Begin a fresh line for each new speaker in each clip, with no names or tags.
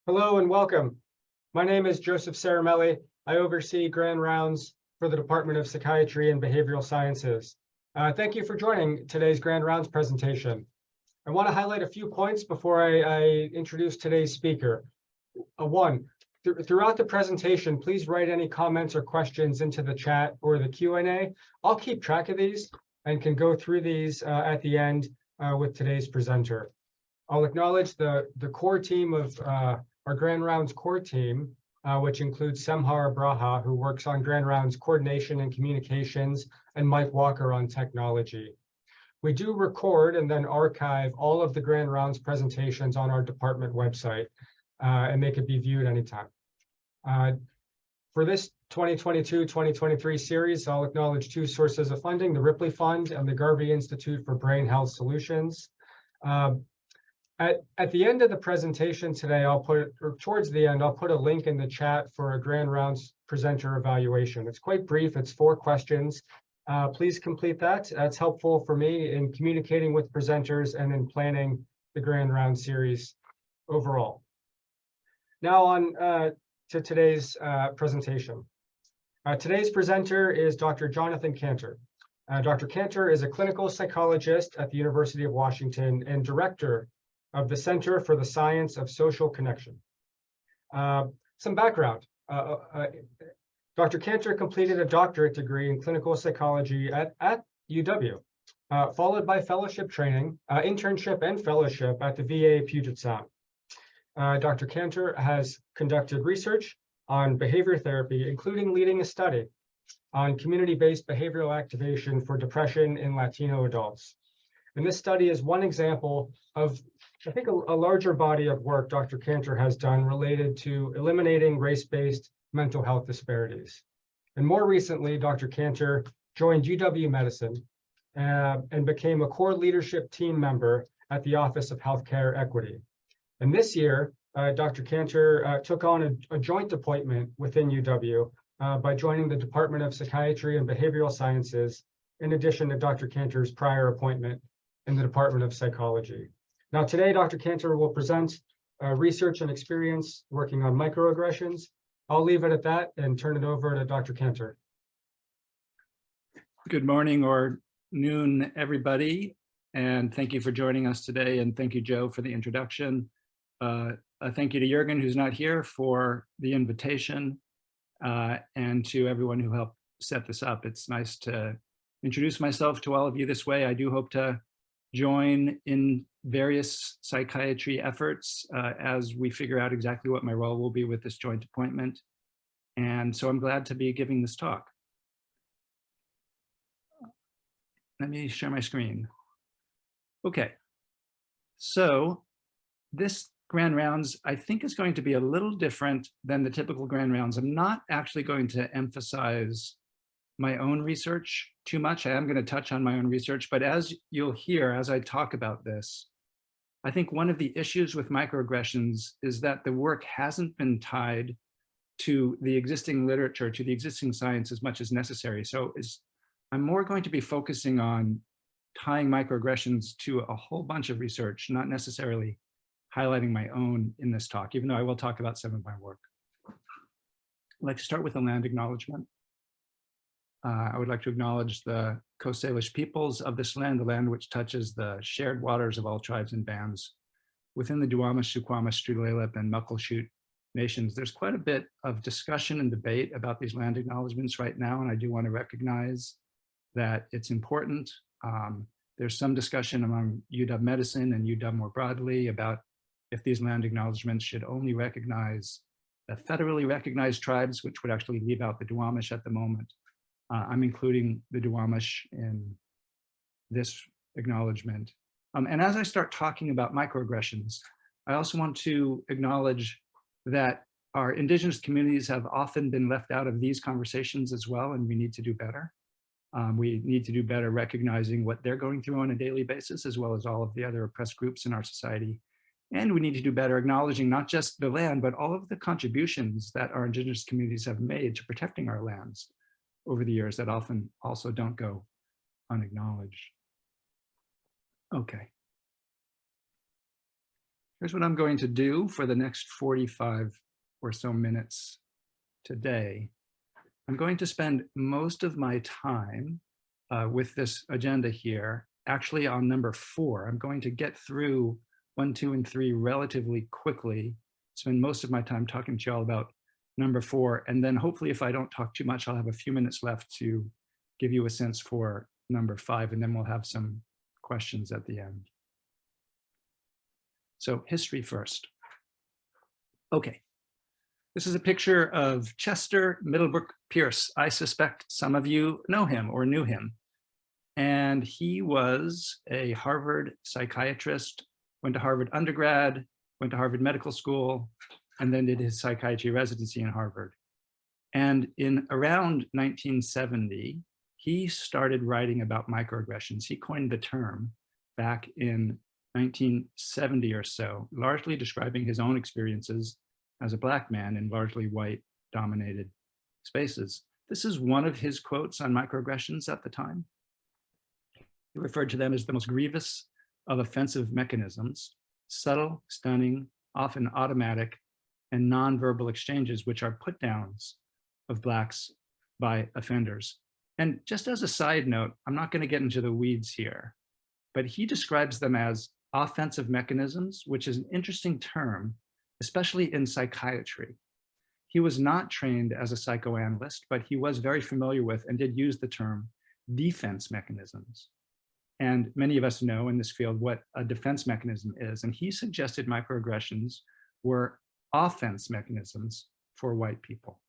Hello and welcome. My name is Joseph Caramelli. I oversee Grand Rounds for the Department of Psychiatry and Behavioral Sciences. Thank you for joining today's Grand Rounds presentation. I want to highlight a few points before I introduce today's speaker. One, throughout the presentation, please write any comments or questions into the chat or the Q&A. I'll keep track of these and can go through these at the end with today's presenter. I'll acknowledge the core team of our Grand Rounds core team, which includes Semhar Abraha, who works on Grand Rounds coordination and communications, and Mike Walker on technology. We do record and then archive all of the Grand Rounds presentations on our department website, and they could be viewed anytime. For this 2022-2023 series, I'll acknowledge two sources of funding, the Ripley Fund and the Garvey Institute for Brain Health Solutions. At the end of the presentation today, towards the end, I'll put a link in the chat for a Grand Rounds presenter evaluation. It's quite brief, it's 4 questions. Please complete that. That's helpful for me in communicating with presenters and in planning the Grand Rounds series overall. Now on to today's presentation. Today's presenter is Dr. Jonathan Cantor. Dr. Cantor is a clinical psychologist at the University of Washington and director of the Center for the Science of Social Connection. Some background. Dr. Cantor completed a doctorate degree in clinical psychology at UW, followed by fellowship training, internship and fellowship at the VA Puget Sound. Dr. Cantor has conducted research on behavior therapy, including leading a study on community-based behavioral activation for depression in Latino adults. And this study is one example of, I think, a larger body of work Dr. Cantor has done related to eliminating race-based mental health disparities. And more recently, Dr. Cantor joined UW Medicine and became a core leadership team member at the Office of Healthcare Equity. And this year, Dr. Cantor took on a joint appointment within UW by joining the Department of Psychiatry and Behavioral Sciences, in addition to Dr. Cantor's prior appointment in the Department of Psychology. Now today, Dr. Cantor will present research and experience working on microaggressions. I'll leave it at that and turn it over to Dr. Cantor.
Good morning or noon, everybody, and thank you for joining us today, and thank you, Joe, for the introduction. Thank you to Jürgen, who's not here, for the invitation, and to everyone who helped set this up. It's nice to introduce myself to all of you this way. I do hope to join in various psychiatry efforts as we figure out exactly what my role will be with this joint appointment. And so I'm glad to be giving this talk. Let me share my screen. Okay, so this Grand Rounds, I think, is going to be a little different than the typical Grand Rounds. I'm not actually going to emphasize my own research too much. I am going to touch on my own research, but as you'll hear as I talk about this, I think one of the issues with microaggressions is that the work hasn't been tied to the existing literature, to the existing science as much as necessary. So I'm more going to be focusing on tying microaggressions to a whole bunch of research, not necessarily highlighting my own in this talk, even though I will talk about some of my work. I'd like to start with a land acknowledgement. I would like to acknowledge the Coast Salish peoples of this land, the land which touches the shared waters of all tribes and bands within the Duwamish, Suquamish, Tulalip, and Muckleshoot nations. There's quite a bit of discussion and debate about these land acknowledgements right now, and I do want to recognize that it's important. There's some discussion among UW Medicine and UW more broadly about if these land acknowledgements should only recognize the federally recognized tribes, which would actually leave out the Duwamish at the moment. I'm including the Duwamish in this acknowledgement. And as I start talking about microaggressions, I also want to acknowledge that our Indigenous communities have often been left out of these conversations as well, and we need to do better. We need to do better recognizing what they're going through on a daily basis, as well as all of the other oppressed groups in our society. And we need to do better acknowledging not just the land, but all of the contributions that our Indigenous communities have made to protecting our lands over the years that often also don't go unacknowledged. Okay. Here's what I'm going to do for the next 45 or so minutes today. I'm going to spend most of my time with this agenda here, actually on number 4. I'm going to get through 1, 2, and 3 relatively quickly, spend most of my time talking to you all about number 4, and then hopefully if I don't talk too much, I'll have a few minutes left to give you a sense for number 5, and then we'll have some questions at the end. So history first. Okay. This is a picture of Chester Middlebrook Pierce. I suspect some of you know him or knew him. And he was a Harvard psychiatrist, went to Harvard undergrad, went to Harvard Medical School, and then did his psychiatry residency in Harvard. And in around 1970, he started writing about microaggressions. He coined the term back in 1970 or so, largely describing his own experiences as a Black man in largely white dominated spaces. This is one of his quotes on microaggressions at the time. He referred to them as the most grievous of offensive mechanisms, subtle, stunning, often automatic, and nonverbal exchanges, which are put downs of Blacks by offenders. And just as a side note, I'm not going to get into the weeds here, but he describes them as offensive mechanisms, which is an interesting term, especially in psychiatry. He was not trained as a psychoanalyst, but he was very familiar with and did use the term defense mechanisms. And many of us know in this field what a defense mechanism is. And he suggested microaggressions were offense mechanisms for white people.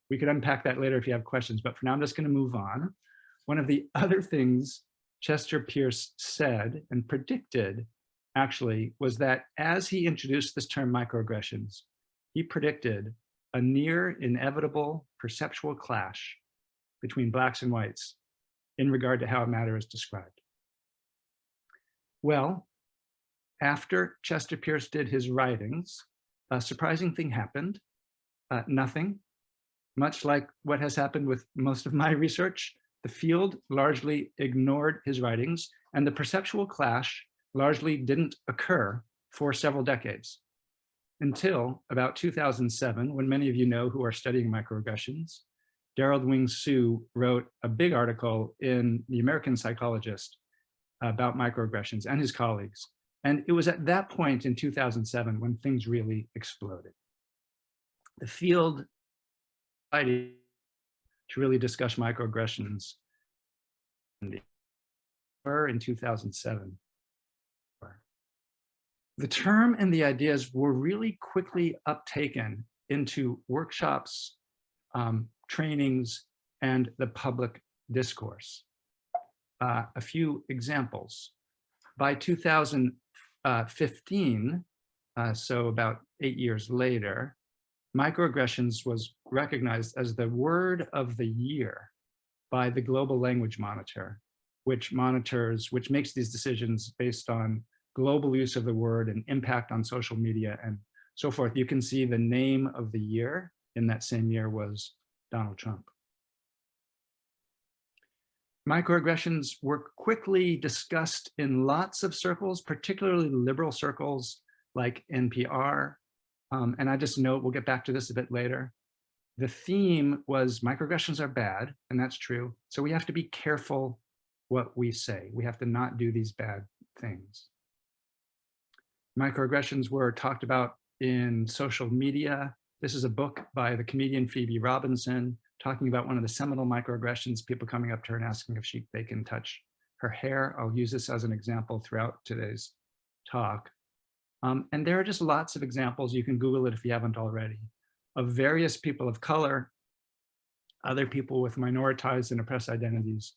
We could unpack that later if you have questions, but for now I'm just going to move on. One of the other things Chester Pierce said and predicted actually was that as he introduced this term microaggressions, he predicted a near inevitable perceptual clash between Blacks and whites in regard to how a matter is described. Well, after Chester Pierce did his writings, a surprising thing happened. Nothing, much like what has happened with most of my research. The field largely ignored his writings, and the perceptual clash largely didn't occur for several decades, until about 2007, when many of you know who are studying microaggressions, Daryl Wing Su wrote a big article in The American Psychologist about microaggressions, and his colleagues. And it was at that point in 2007 when things really exploded. The field decided to really discuss microaggressions in 2007. The term and the ideas were really quickly uptaken into workshops, trainings, and the public discourse. A few examples. By 2015, so about 8 years later, microaggressions was recognized as the word of the year by the Global Language Monitor, which makes these decisions based on global use of the word and impact on social media and so forth. You can see the name of the year in that same year was Donald Trump. Microaggressions were quickly discussed in lots of circles, particularly liberal circles like NPR. And I just note, we'll get back to this a bit later. The theme was microaggressions are bad, and that's true. So we have to be careful what we say. We have to not do these bad things. Microaggressions were talked about in social media. This is a book by the comedian Phoebe Robinson talking about one of the seminal microaggressions, people coming up to her and asking if they can touch her hair. I'll use this as an example throughout today's talk. And there are just lots of examples, you can Google it if you haven't already, of various people of color, other people with minoritized and oppressed identities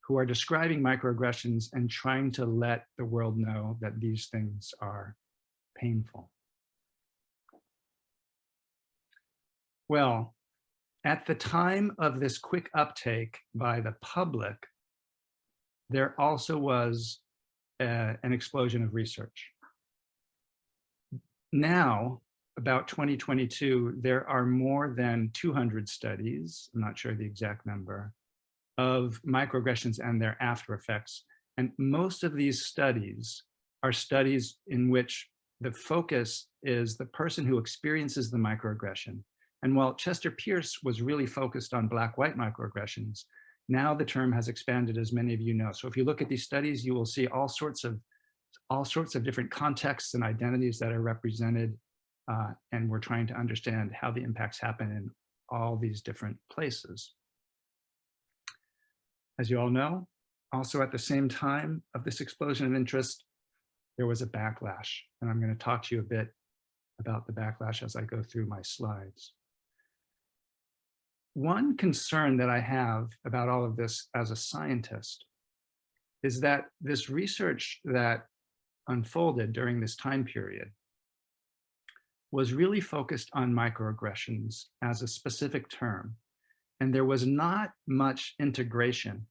who are describing microaggressions and trying to let the world know that these things are painful. Well, at the time of this quick uptake by the public, there also was an explosion of research. Now, about 2022, there are more than 200 studies, I'm not sure the exact number, of microaggressions and their after effects. And most of these studies are studies in which the focus is the person who experiences the microaggression. And while Chester Pierce was really focused on black-white microaggressions, now the term has expanded, as many of you know. So if you look at these studies, you will see all sorts of different contexts and identities that are represented, and we're trying to understand how the impacts happen in all these different places. As you all know, also at the same time of this explosion of interest, there was a backlash, and I'm going to talk to you a bit about the backlash as I go through my slides. One concern that I have about all of this as a scientist is that this research that unfolded during this time period was really focused on microaggressions as a specific term, and there was not much integration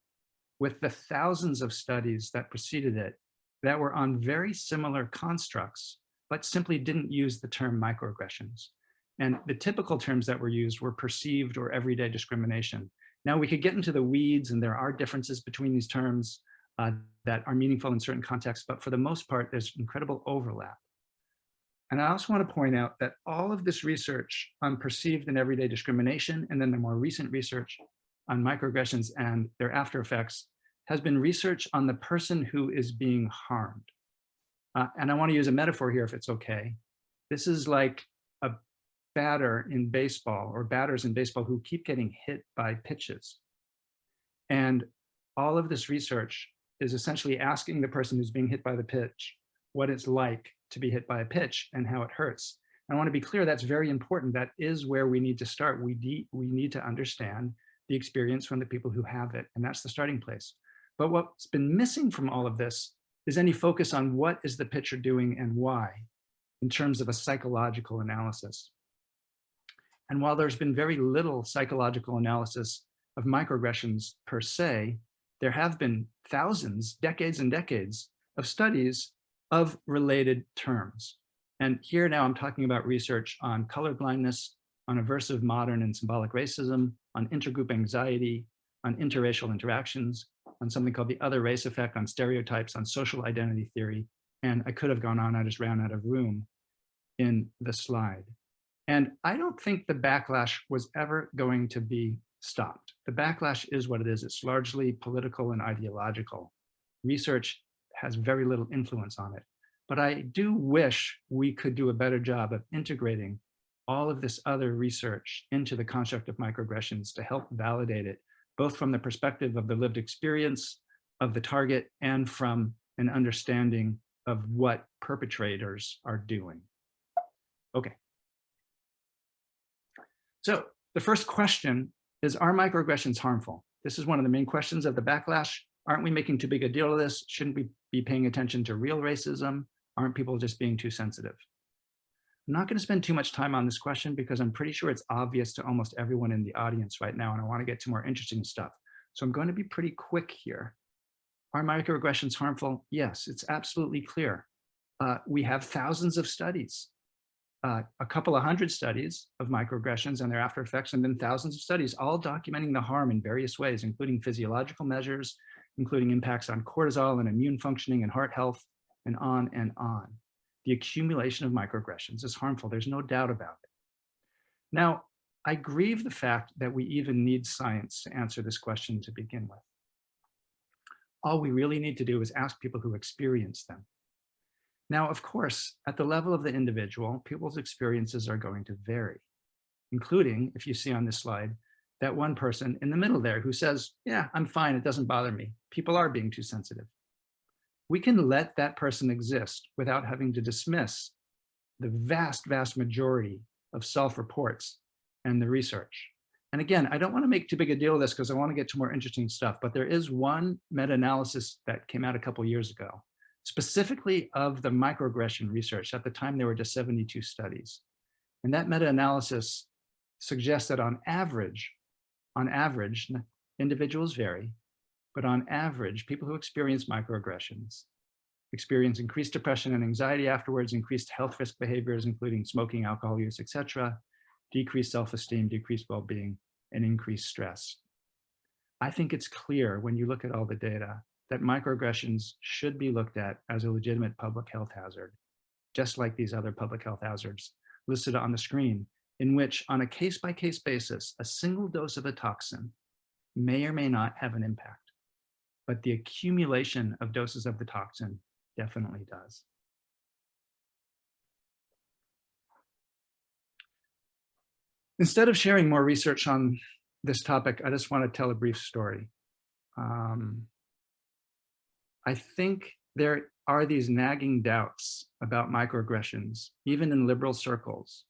with the thousands of studies that preceded it that were on very similar constructs, but simply didn't use the term microaggressions. And the typical terms that were used were perceived or everyday discrimination. Now we could get into the weeds, and there are differences between these terms that are meaningful in certain contexts, but for the most part, there's incredible overlap. And I also want to point out that all of this research on perceived and everyday discrimination, and then the more recent research on microaggressions and their after effects, has been research on the person who is being harmed. And I want to use a metaphor here, if it's okay. This is like a batter in baseball, or batters in baseball who keep getting hit by pitches. And all of this research is essentially asking the person who's being hit by the pitch what it's like to be hit by a pitch and how it hurts. And I want to be clear, that's very important. That is where we need to start. We need to understand the experience from the people who have it, and that's the starting place. But what's been missing from all of this is any focus on what is the pitcher doing and why, in terms of a psychological analysis. And while there's been very little psychological analysis of microaggressions per se, there have been thousands, decades and decades of studies of related terms. And here now I'm talking about research on colorblindness, on aversive modern and symbolic racism, on intergroup anxiety, on interracial interactions, on something called the other race effect, on stereotypes, on social identity theory. And I could have gone on, I just ran out of room in the slide. And I don't think the backlash was ever going to be stopped. The backlash is what it is. It's largely political and ideological. Research has very little influence on it. But I do wish we could do a better job of integrating all of this other research into the construct of microaggressions to help validate it, both from the perspective of the lived experience of the target and from an understanding of what perpetrators are doing. Okay. So the first question is, are microaggressions harmful? This is one of the main questions of the backlash. Aren't we making too big a deal of this? Shouldn't we be paying attention to real racism? Aren't people just being too sensitive? I'm not going to spend too much time on this question because I'm pretty sure it's obvious to almost everyone in the audience right now, and I want to get to more interesting stuff. So I'm going to be pretty quick here. Are microaggressions harmful? Yes, it's absolutely clear. We have thousands of studies, a couple of hundred studies of microaggressions and their after effects, and then thousands of studies all documenting the harm in various ways, including physiological measures, including impacts on cortisol and immune functioning and heart health, and on and on. The accumulation of microaggressions is harmful. There's no doubt about it. Now, I grieve the fact that we even need science to answer this question to begin with. All we really need to do is ask people who experience them. Now, of course, at the level of the individual, people's experiences are going to vary, including, if you see on this slide, that one person in the middle there who says, yeah, I'm fine, it doesn't bother me. People are being too sensitive. We can let that person exist without having to dismiss the vast, vast majority of self-reports and the research. And again, I don't want to make too big a deal of this because I want to get to more interesting stuff, but there is one meta-analysis that came out a couple of years ago, specifically of the microaggression research. At the time, there were just 72 studies. And that meta-analysis suggests that on average, individuals vary, but on average, people who experience microaggressions experience increased depression and anxiety afterwards, increased health risk behaviors, including smoking, alcohol use, etc., decreased self-esteem, decreased well-being, and increased stress. I think it's clear when you look at all the data that microaggressions should be looked at as a legitimate public health hazard just like these other public health hazards listed on the screen, in which on a case-by-case basis, a single dose of a toxin may or may not have an impact, but the accumulation of doses of the toxin definitely does. Instead of sharing more research on this topic, I just want to tell a brief story. I think there are these nagging doubts about microaggressions, even in liberal circles,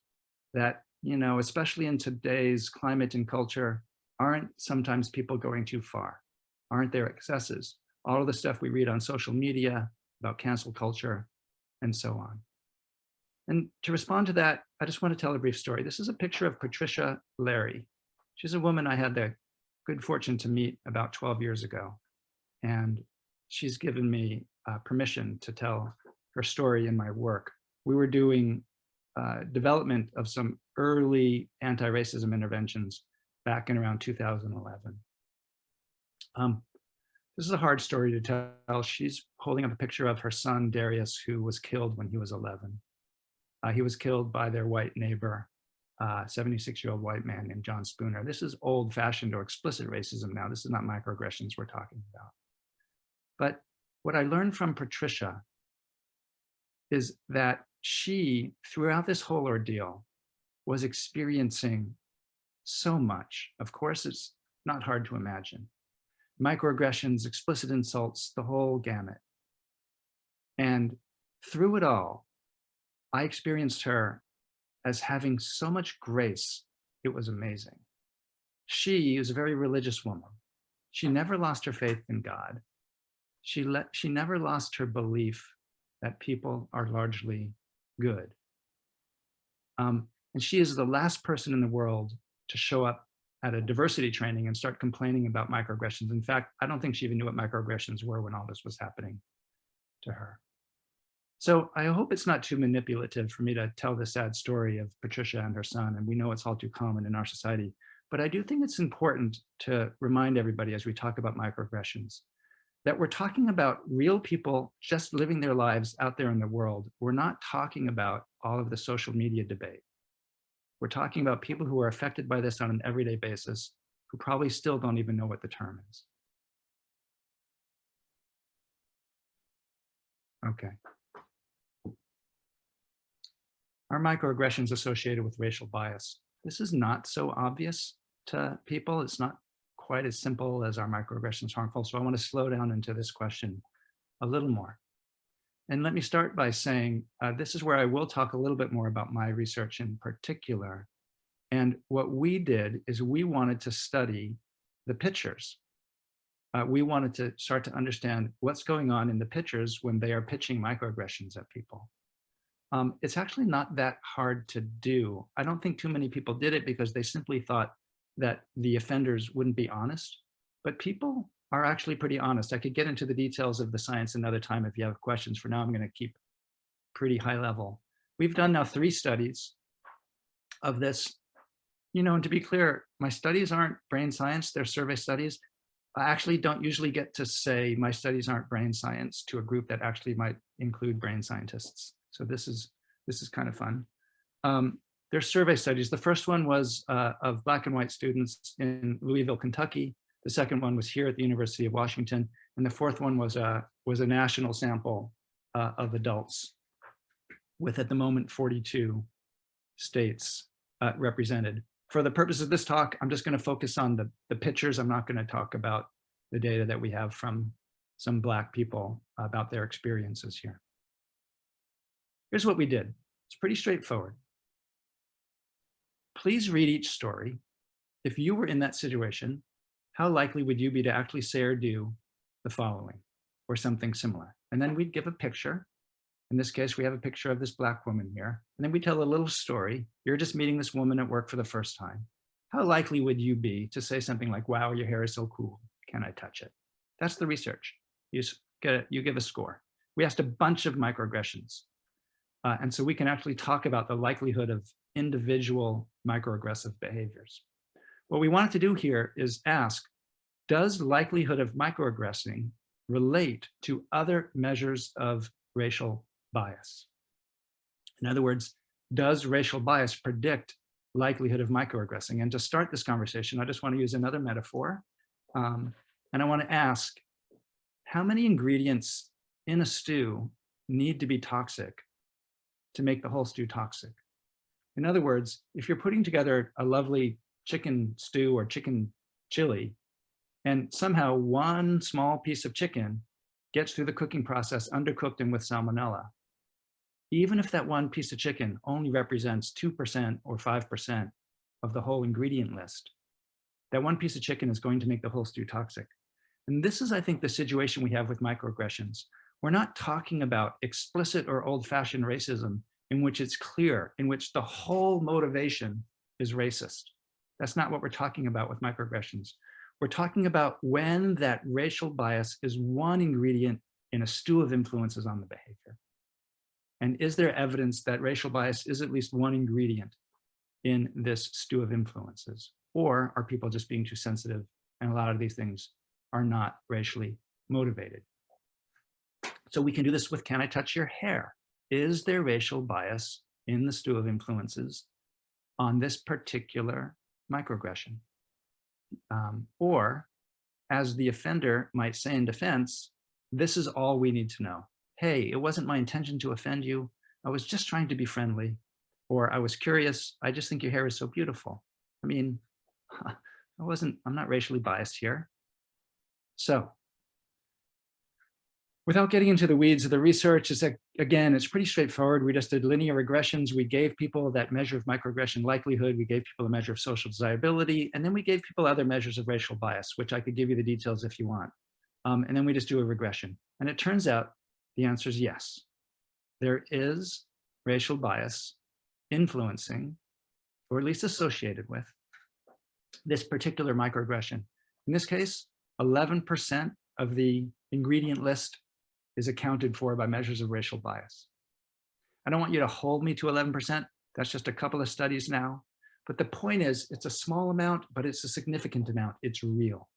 that, you know, especially in today's climate and culture, aren't sometimes people going too far? Aren't there excesses? All of the stuff we read on social media about cancel culture and so on. And to respond to that, I just want to tell a brief story. This is a picture of Patricia Larry. She's a woman I had the good fortune to meet about 12 years ago. And she's given me permission to tell her story in my work. We were doing development of some early anti-racism interventions back in around 2011. This is a hard story to tell. She's holding up a picture of her son, Darius, who was killed when he was 11. He was killed by their white neighbor, 76-year-old white man named John Spooner. This is old-fashioned or explicit racism now. This is not microaggressions we're talking about. But what I learned from Patricia is that she, throughout this whole ordeal, was experiencing so much. Of course, it's not hard to imagine. Microaggressions, explicit insults, the whole gamut. And through it all, I experienced her as having so much grace, it was amazing. She is a very religious woman. She never lost her faith in God. She never lost her belief that people are largely good. And she is the last person in the world to show up at a diversity training and start complaining about microaggressions. In fact, I don't think she even knew what microaggressions were when all this was happening to her. So I hope it's not too manipulative for me to tell the sad story of Patricia and her son, and we know it's all too common in our society. But I do think it's important to remind everybody as we talk about microaggressions that we're talking about real people just living their lives out there in the world. We're not talking about all of the social media debate. We're talking about people who are affected by this on an everyday basis, who probably still don't even know what the term is. Okay. Are microaggressions associated with racial bias? This is not so obvious to people. It's not quite as simple as are microaggressions harmful. So I want to slow down into this question a little more. And let me start by saying, this is where I will talk a little bit more about my research in particular. And what we did is we wanted to study the pictures. We wanted to start to understand what's going on in the pictures when they are pitching microaggressions at people. It's actually not that hard to do. I don't think too many people did it because they simply thought that the offenders wouldn't be honest, but people are actually pretty honest. I could get into the details of the science another time if you have questions. For now, I'm going to keep pretty high level. We've done now 3 studies of this. You know, and to be clear, my studies aren't brain science, they're survey studies. I actually don't usually get to say my studies aren't brain science to a group that actually might include brain scientists. So this is kind of fun. They're survey studies. The first one was of Black and white students in Louisville, Kentucky. The second one was here at the University of Washington. And the fourth one was a national sample of adults with, at the moment, 42 states represented. For the purpose of this talk, I'm just going to focus on the pictures. I'm not going to talk about the data that we have from some Black people about their experiences here. Here's what we did. It's pretty straightforward. Please read each story. If you were in that situation, how likely would you be to actually say or do the following or something similar? And then we'd give a picture. In this case, we have a picture of this Black woman here. And then we tell a little story. You're just meeting this woman at work for the first time. How likely would you be to say something like, wow, your hair is so cool. Can I touch it? That's the research. You give a score. We asked a bunch of microaggressions. And so we can actually talk about the likelihood of individual microaggressive behaviors. What we wanted to do here is ask, does likelihood of microaggressing relate to other measures of racial bias? In other words, does racial bias predict likelihood of microaggressing? And to start this conversation, I just want to use another metaphor. And I want to ask, how many ingredients in a stew need to be toxic to make the whole stew toxic? In other words, if you're putting together a lovely chicken stew or chicken chili, and somehow one small piece of chicken gets through the cooking process undercooked and with salmonella, even if that one piece of chicken only represents 2% or 5% of the whole ingredient list, that one piece of chicken is going to make the whole stew toxic. And this is, I think, the situation we have with microaggressions. We're not talking about explicit or old-fashioned racism in which it's clear, in which the whole motivation is racist. That's not what we're talking about with microaggressions. We're talking about when that racial bias is one ingredient in a stew of influences on the behavior. And is there evidence that racial bias is at least one ingredient in this stew of influences? Or are people just being too sensitive and a lot of these things are not racially motivated? So we can do this with Can I Touch Your Hair? Is there racial bias in the stew of influences on this particular microaggression? Or, as the offender might say in defense, this is all we need to know. Hey, it wasn't my intention to offend you. I was just trying to be friendly. Or I was curious. I just think your hair is so beautiful. I mean, I'm not racially biased here. So, without getting into the weeds of the research, again, it's pretty straightforward. We just did linear regressions. We gave people that measure of microaggression likelihood. We gave people a measure of social desirability. And then we gave people other measures of racial bias, which I could give you the details if you want. And then we just do a regression. And it turns out the answer is yes. There is racial bias influencing, or at least associated with, this particular microaggression. In this case, 11% of the ingredient list is accounted for by measures of racial bias. I don't want you to hold me to 11%. That's just a couple of studies now. But the point is, it's a small amount, but it's a significant amount. It's real.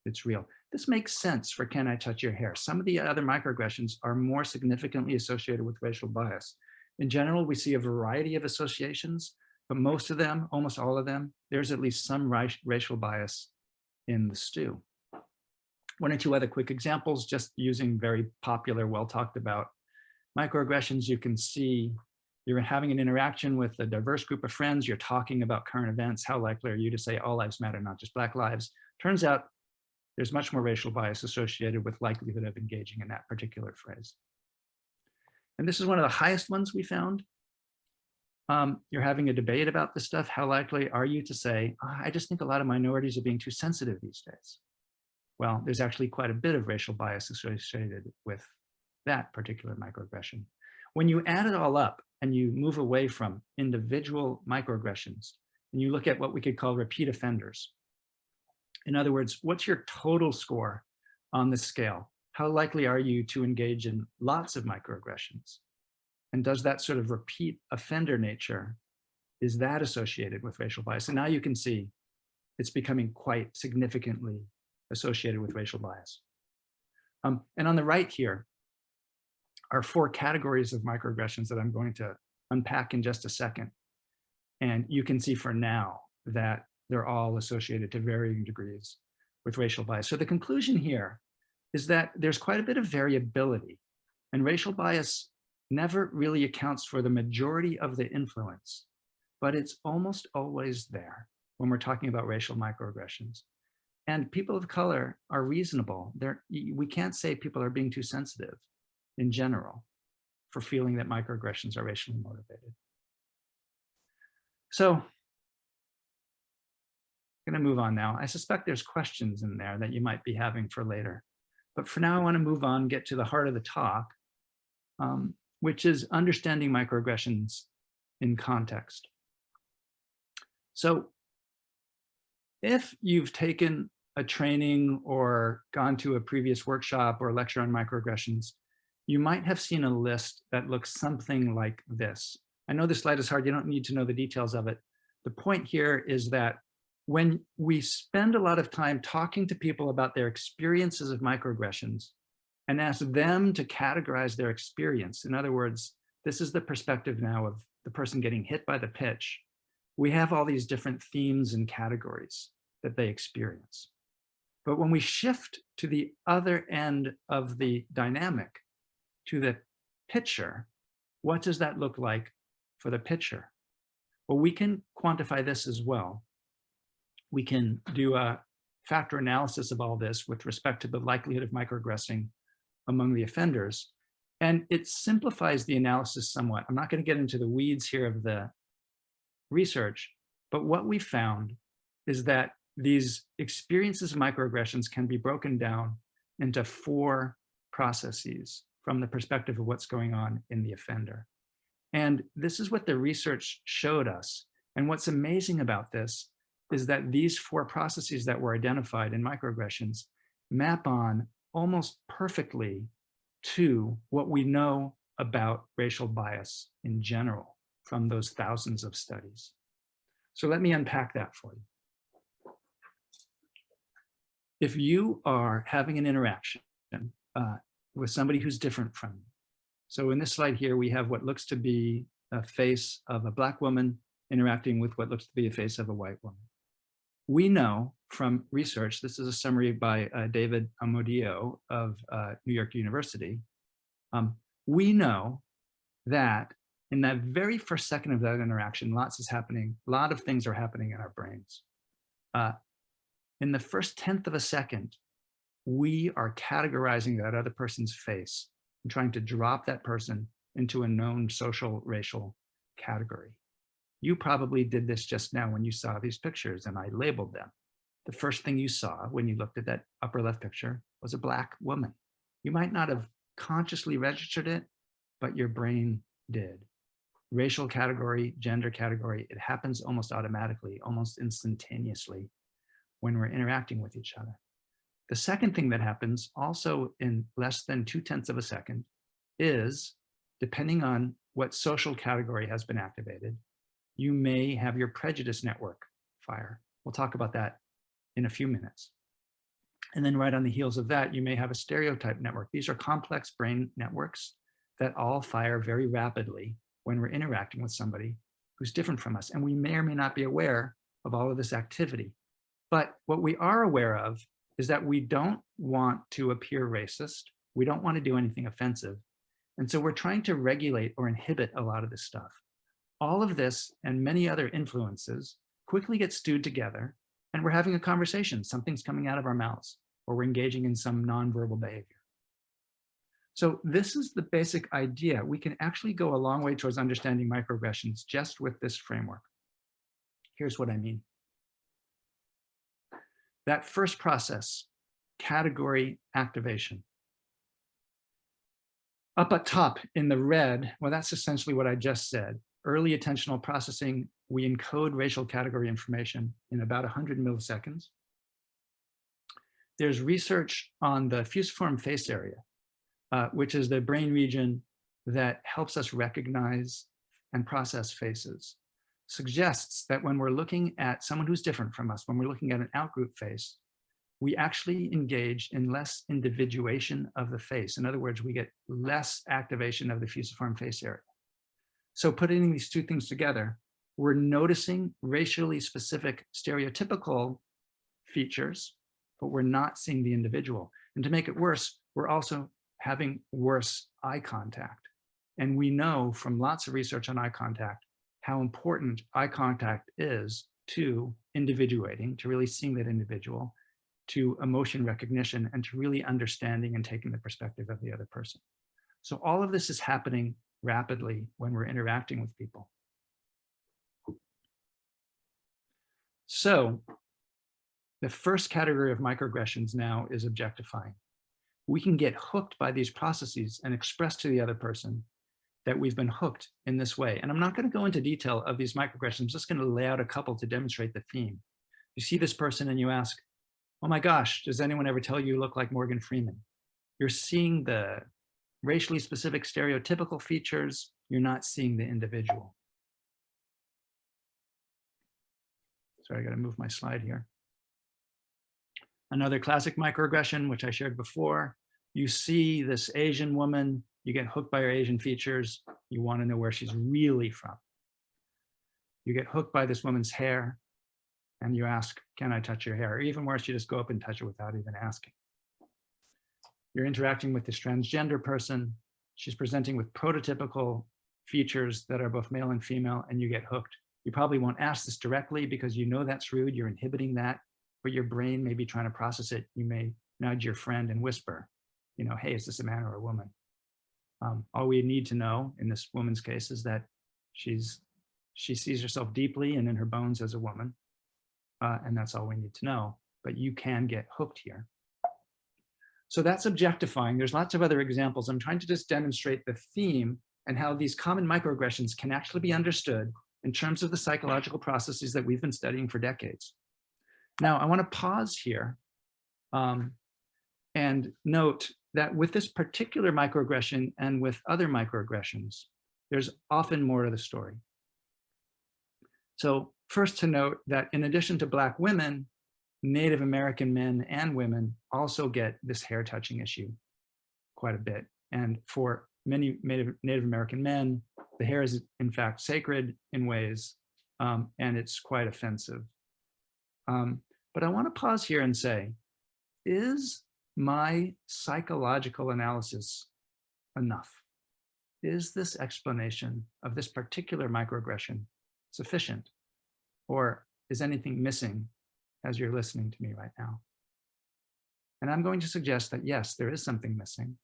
It's real. This makes sense for Can I Touch Your Hair? Some of the other microaggressions are more significantly associated with racial bias. In general, we see a variety of associations, but most of them, almost all of them, there's at least some racial bias in the stew. One or two other quick examples, just using very popular, well talked about microaggressions. You can see you're having an interaction with a diverse group of friends. You're talking about current events. How likely are you to say all lives matter, not just Black lives? Turns out there's much more racial bias associated with likelihood of engaging in that particular phrase. And this is one of the highest ones we found. You're having a debate about this stuff. How likely are you to say, oh, I just think a lot of minorities are being too sensitive these days? Well, there's actually quite a bit of racial bias associated with that particular microaggression. When you add it all up and you move away from individual microaggressions and you look at what we could call repeat offenders. In other words, what's your total score on this scale? How likely are you to engage in lots of microaggressions? And does that sort of repeat offender nature, is that associated with racial bias? And now you can see it's becoming quite significantly associated with racial bias. And on the right here are 4 categories of microaggressions that I'm going to unpack in just a second. And you can see for now that they're all associated to varying degrees with racial bias. So the conclusion here is that there's quite a bit of variability, and racial bias never really accounts for the majority of the influence, but it's almost always there when we're talking about racial microaggressions. And people of color are reasonable. We can't say people are being too sensitive in general for feeling that microaggressions are racially motivated. So I'm going to move on now. I suspect there's questions in there that you might be having for later. But for now, I want to move on, get to the heart of the talk, which is understanding microaggressions in context. So if you've taken a training or gone to a previous workshop or lecture on microaggressions, you might have seen a list that looks something like this. I know this slide is hard. You don't need to know the details of it. The point here is that when we spend a lot of time talking to people about their experiences of microaggressions and ask them to categorize their experience, in other words, this is the perspective now of the person getting hit by the pitch. We have all these different themes and categories that they experience. But when we shift to the other end of the dynamic, to the pitcher, what does that look like for the pitcher? Well, we can quantify this as well. We can do a factor analysis of all this with respect to the likelihood of microaggressing among the offenders. And it simplifies the analysis somewhat. I'm not going to get into the weeds here of the research, but what we found is that these experiences of microaggressions can be broken down into 4 processes from the perspective of what's going on in the offender. And this is what the research showed us. And what's amazing about this is that these 4 processes that were identified in microaggressions map on almost perfectly to what we know about racial bias in general from those thousands of studies. So let me unpack that for you. If you are having an interaction with somebody who's different from you, so in this slide here, we have what looks to be a face of a Black woman interacting with what looks to be a face of a white woman. We know from research, this is a summary by David Amodio of New York University. We know that in that very first second of that interaction, lots is happening, a lot of things are happening in our brains. In the first 1/10 of a second, we are categorizing that other person's face and trying to drop that person into a known social racial category. You probably did this just now when you saw these pictures and I labeled them. The first thing you saw when you looked at that upper left picture was a Black woman. You might not have consciously registered it, but your brain did. Racial category, gender category, it happens almost automatically, almost instantaneously when we're interacting with each other. The second thing that happens also in less than 2/10 of a second is, depending on what social category has been activated, you may have your Prejudice Network fire. We'll talk about that in a few minutes. And then right on the heels of that, you may have a Stereotype Network. These are complex brain networks that all fire very rapidly when we're interacting with somebody who's different from us. And we may or may not be aware of all of this activity. But what we are aware of is that we don't want to appear racist. We don't want to do anything offensive. And so we're trying to regulate or inhibit a lot of this stuff. All of this and many other influences quickly get stewed together, and we're having a conversation. Something's coming out of our mouths, or we're engaging in some nonverbal behavior. So this is the basic idea. We can actually go a long way towards understanding microaggressions just with this framework. Here's what I mean. That first process, category activation. Up at top in the red, well, that's essentially what I just said. Early attentional processing, we encode racial category information in about 100 milliseconds. There's research on the fusiform face area, which is the brain region that helps us recognize and process faces. Suggests that when we're looking at someone who's different from us, when we're looking at an outgroup face, we actually engage in less individuation of the face. In other words, we get less activation of the fusiform face area. So putting these two things together, we're noticing racially specific stereotypical features, but we're not seeing the individual. And to make it worse, we're also having worse eye contact. And we know from lots of research on eye contact how important eye contact is to individuating, to really seeing that individual, to emotion recognition, and to really understanding and taking the perspective of the other person. So all of this is happening rapidly when we're interacting with people. So the first category of microaggressions now is objectifying. We can get hooked by these processes and express to the other person that we've been hooked in this way. And I'm not going to go into detail of these microaggressions. I'm just going to lay out a couple to demonstrate the theme. You see this person and you ask, oh my gosh, does anyone ever tell you look like Morgan Freeman? You're seeing the racially specific stereotypical features. You're not seeing the individual. Sorry, I got to move my slide here. Another classic microaggression, which I shared before. You see this Asian woman, you get hooked by her Asian features. You want to know where she's really from. You get hooked by this woman's hair and you ask, can I touch your hair? Or even worse, you just go up and touch it without even asking. You're interacting with this transgender person. She's presenting with prototypical features that are both male and female, and you get hooked. You probably won't ask this directly because you know that's rude. You're inhibiting that, but your brain may be trying to process it. You may nudge your friend and whisper, you know, hey, is this a man or a woman? All we need to know in this woman's case is that she sees herself deeply and in her bones as a woman. And that's all we need to know, but you can get hooked here. So that's objectifying. There's lots of other examples. I'm trying to just demonstrate the theme and how these common microaggressions can actually be understood in terms of the psychological processes that we've been studying for decades. Now, I want to pause here and note that with this particular microaggression and with other microaggressions, there's often more to the story. So first to note that in addition to Black women, Native American men and women also get this hair touching issue quite a bit. And for many Native American men, the hair is in fact sacred in ways, and it's quite offensive. But I want to pause here and say, is my psychological analysis enough? Is this explanation of this particular microaggression sufficient? Or is anything missing as you're listening to me right now? And I'm going to suggest that yes, there is something missing.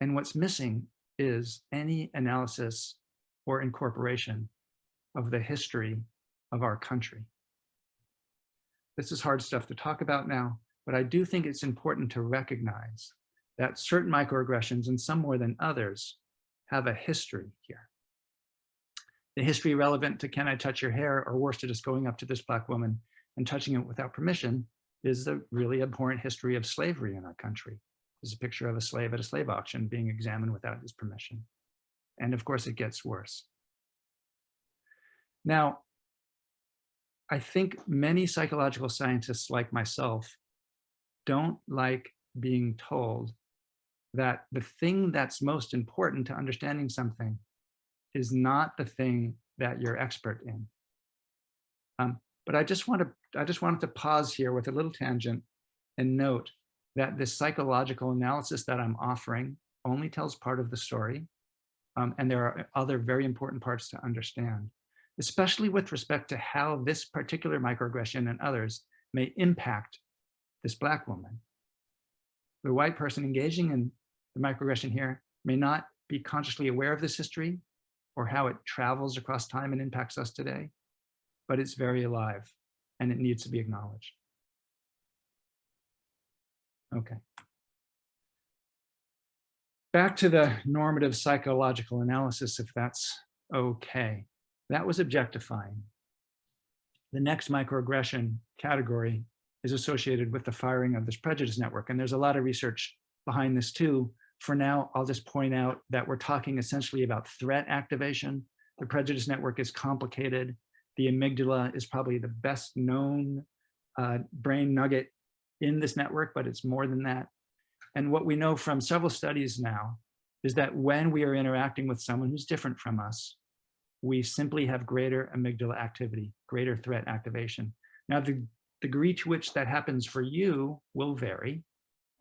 And what's missing is any analysis or incorporation of the history of our country. This is hard stuff to talk about now, but I do think it's important to recognize that certain microaggressions, and some more than others, have a history here. The history relevant to can I touch your hair, or worse, to just going up to this Black woman and touching it without permission, is the really abhorrent history of slavery in our country. There's a picture of a slave at a slave auction being examined without his permission. And of course, it gets worse. Now, I think many psychological scientists like myself don't like being told that the thing that's most important to understanding something is not the thing that you're expert in. But I just wanted to pause here with a little tangent and note that this psychological analysis that I'm offering only tells part of the story. And there are other very important parts to understand, especially with respect to how this particular microaggression and others may impact this Black woman. The white person engaging in the microaggression here may not be consciously aware of this history or how it travels across time and impacts us today, but it's very alive and it needs to be acknowledged. Okay. Back to the normative psychological analysis, if that's okay. That was objectifying. The next microaggression category is associated with the firing of this prejudice network. And there's a lot of research behind this too. For now, I'll just point out that we're talking essentially about threat activation. The prejudice network is complicated. The amygdala is probably the best known brain nugget in this network, but it's more than that. And what we know from several studies now is that when we are interacting with someone who's different from us, we simply have greater amygdala activity, greater threat activation. Now, the degree to which that happens for you will vary.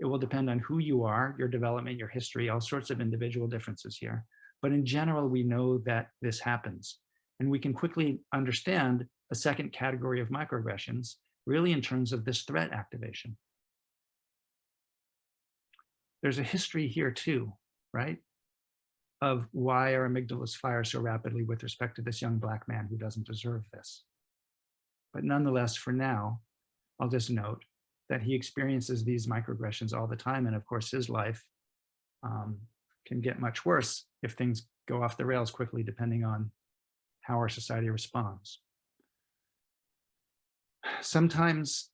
It will depend on who you are, your development, your history, all sorts of individual differences here. But in general, we know that this happens. And we can quickly understand a second category of microaggressions, really in terms of this threat activation. There's a history here too, right? Of why our amygdalas fire so rapidly with respect to this young Black man who doesn't deserve this. But nonetheless, for now, I'll just note that he experiences these microaggressions all the time. And of course, his life can get much worse if things go off the rails quickly, depending on how our society responds. Sometimes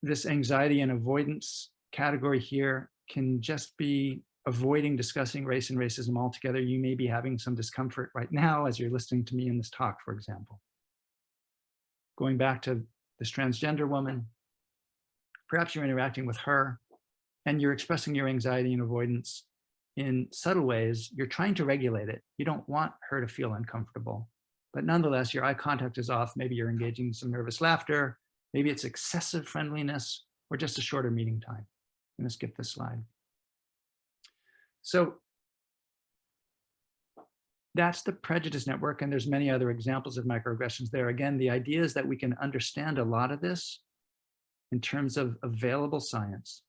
this anxiety and avoidance category here can just be avoiding discussing race and racism altogether. You may be having some discomfort right now as you're listening to me in this talk, for example. Going back to this transgender woman, perhaps you're interacting with her and you're expressing your anxiety and avoidance in subtle ways, you're trying to regulate it. You don't want her to feel uncomfortable. But nonetheless, your eye contact is off. Maybe you're engaging in some nervous laughter. Maybe it's excessive friendliness or just a shorter meeting time. I'm going to skip this slide. So that's the Prejudice Network, and there's many other examples of microaggressions there. Again, the idea is that we can understand a lot of this in terms of available science.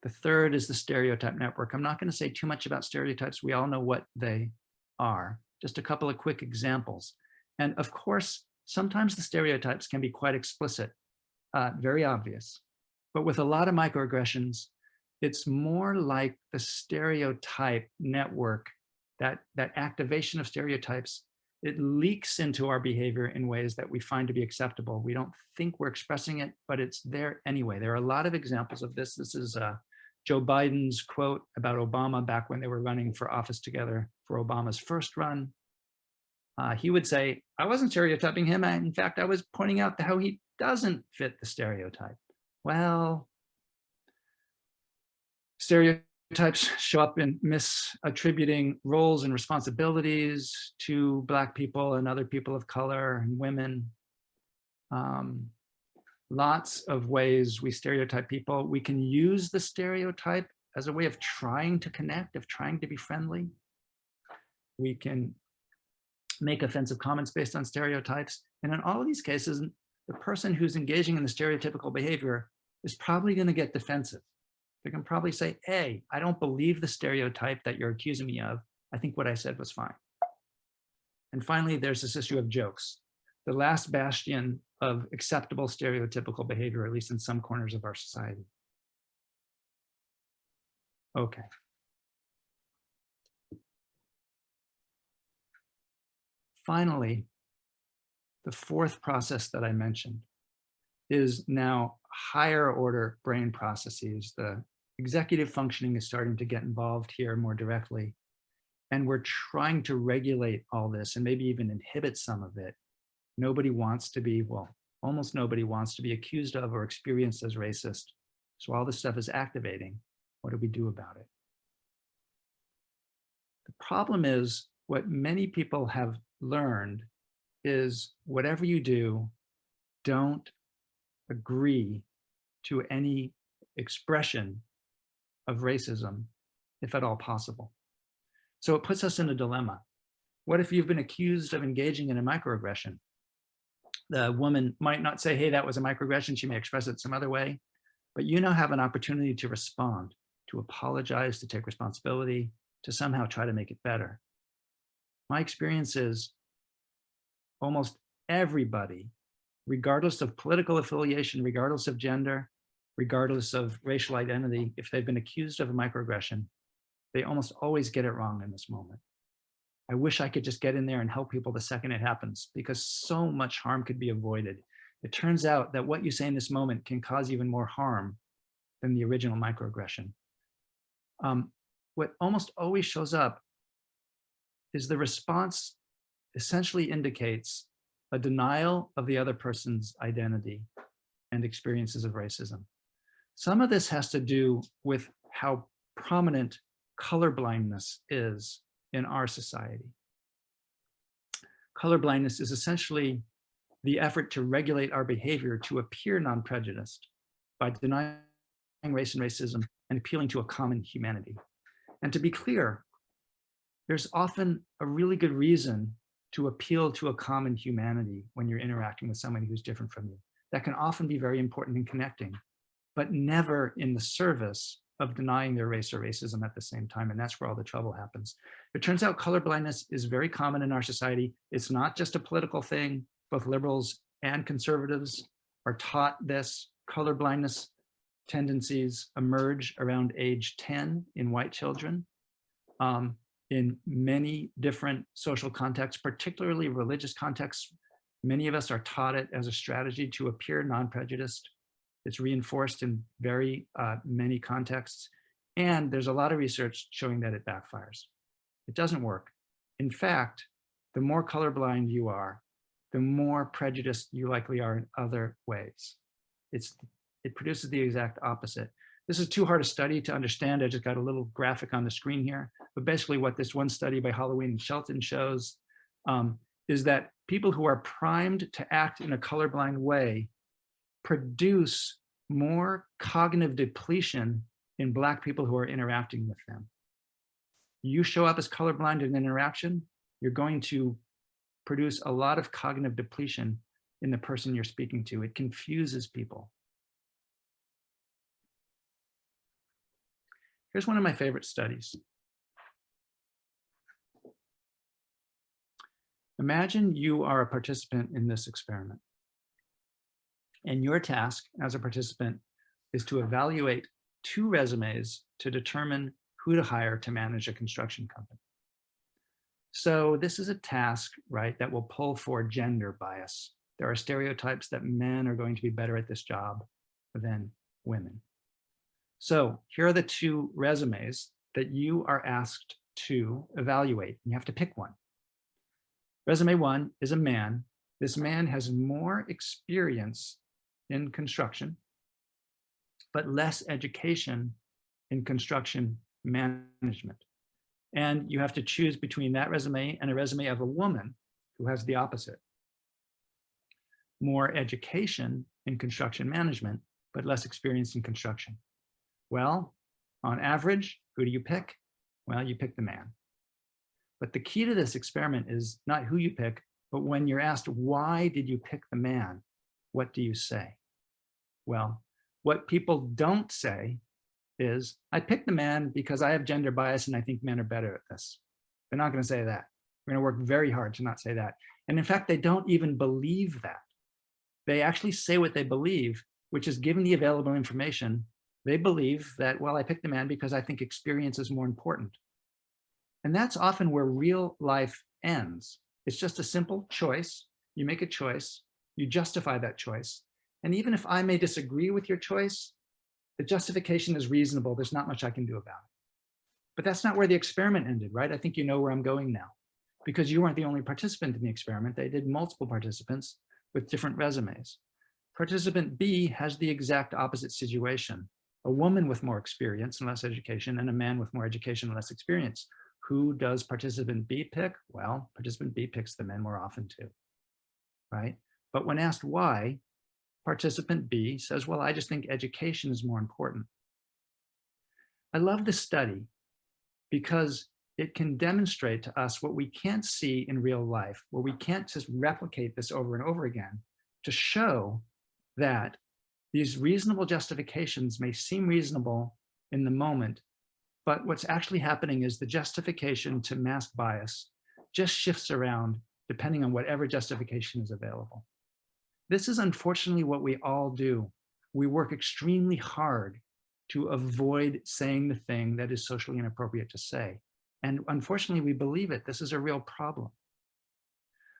The third is the Stereotype Network. I'm not going to say too much about stereotypes. We all know what they are. Just a couple of quick examples. And of course, sometimes the stereotypes can be quite explicit, very obvious. But with a lot of microaggressions, it's more like the stereotype network, that activation of stereotypes. It leaks into our behavior in ways that we find to be acceptable. We don't think we're expressing it, but it's there anyway. There are a lot of examples of this. This is Joe Biden's quote about Obama back when they were running for office together for Obama's first run. He would say, I wasn't stereotyping him. In fact, I was pointing out how he doesn't fit the stereotype. Well, stereotypes show up in misattributing roles and responsibilities to Black people and other people of color and women. Lots of ways we stereotype people. We can use the stereotype as a way of trying to connect, of trying to be friendly. We can make offensive comments based on stereotypes. And in all of these cases, the person who's engaging in the stereotypical behavior is probably going to get defensive. They can probably say, hey, I don't believe the stereotype that you're accusing me of. I think what I said was fine. And finally, there's this issue of jokes, the last bastion of acceptable stereotypical behavior, at least in some corners of our society. Okay. Finally, the fourth process that I mentioned is now higher order brain processes. The executive functioning is starting to get involved here more directly. And we're trying to regulate all this and maybe even inhibit some of it. Nobody wants to be, well, almost nobody wants to be accused of or experienced as racist. So all this stuff is activating. What do we do about it? The problem is, what many people have learned is whatever you do, don't agree to any expression of racism, if at all possible. So it puts us in a dilemma. What if you've been accused of engaging in a microaggression? The woman might not say, hey, that was a microaggression. She may express it some other way, but you now have an opportunity to respond, to apologize, to take responsibility, to somehow try to make it better. My experience is almost everybody, regardless of political affiliation, regardless of gender, regardless of racial identity, if they've been accused of a microaggression, they almost always get it wrong in this moment. I wish I could just get in there and help people the second it happens, because so much harm could be avoided. It turns out that what you say in this moment can cause even more harm than the original microaggression. What almost always shows up is the response essentially indicates a denial of the other person's identity and experiences of racism. Some of this has to do with how prominent colorblindness is in our society. Colorblindness is essentially the effort to regulate our behavior to appear non-prejudiced by denying race and racism and appealing to a common humanity. And to be clear, there's often a really good reason to appeal to a common humanity when you're interacting with someone who's different from you. That can often be very important in connecting, but never in the service of denying their race or racism at the same time. And that's where all the trouble happens. It turns out colorblindness is very common in our society. It's not just a political thing. Both liberals and conservatives are taught this. Colorblindness tendencies emerge around age 10 in white children. In many different social contexts, particularly religious contexts, many of us are taught it as a strategy to appear non-prejudiced. It's reinforced in very many contexts. And there's a lot of research showing that it backfires. It doesn't work. In fact, the more colorblind you are, the more prejudiced you likely are in other ways. It produces the exact opposite. This is too hard a study to understand. I just got a little graphic on the screen here. But basically what this one study by Holloway and Shelton shows is that people who are primed to act in a colorblind way produce more cognitive depletion in Black people who are interacting with them. You show up as colorblind in an interaction, you're going to produce a lot of cognitive depletion in the person you're speaking to. It confuses people. Here's one of my favorite studies. Imagine you are a participant in this experiment. And your task as a participant is to evaluate 2 resumes to determine who to hire to manage a construction company. So this is a task, right, that will pull for gender bias. There are stereotypes that men are going to be better at this job than women. So here are the 2 resumes that you are asked to evaluate. You have to pick one. Resume 1 is a man. This man has more experience in construction, but less education in construction management. And you have to choose between that resume and a resume of a woman who has the opposite. More education in construction management, but less experience in construction. Well, on average, who do you pick? Well, you pick the man. But the key to this experiment is not who you pick, but when you're asked, why did you pick the man? What do you say? Well, what people don't say is, I picked the man because I have gender bias and I think men are better at this. They're not going to say that. We're going to work very hard to not say that. And in fact, they don't even believe that. They actually say what they believe, which is given the available information, they believe that, well, I picked the man because I think experience is more important. And that's often where real life ends. It's just a simple choice. You make a choice, you justify that choice. And even if I may disagree with your choice, the justification is reasonable. There's not much I can do about it. But that's not where the experiment ended, right? I think you know where I'm going now. Because you weren't the only participant in the experiment. They did multiple participants with different resumes. Participant B has the exact opposite situation. A woman with more experience and less education, and a man with more education and less experience. Who does participant B pick? Well, participant B picks the men more often too, right? But when asked why, participant B says, well, I just think education is more important. I love this study because it can demonstrate to us what we can't see in real life, where we can't just replicate this over and over again, to show that these reasonable justifications may seem reasonable in the moment, but what's actually happening is the justification to mask bias just shifts around depending on whatever justification is available. This is unfortunately what we all do. We work extremely hard to avoid saying the thing that is socially inappropriate to say. And unfortunately, we believe it. This is a real problem.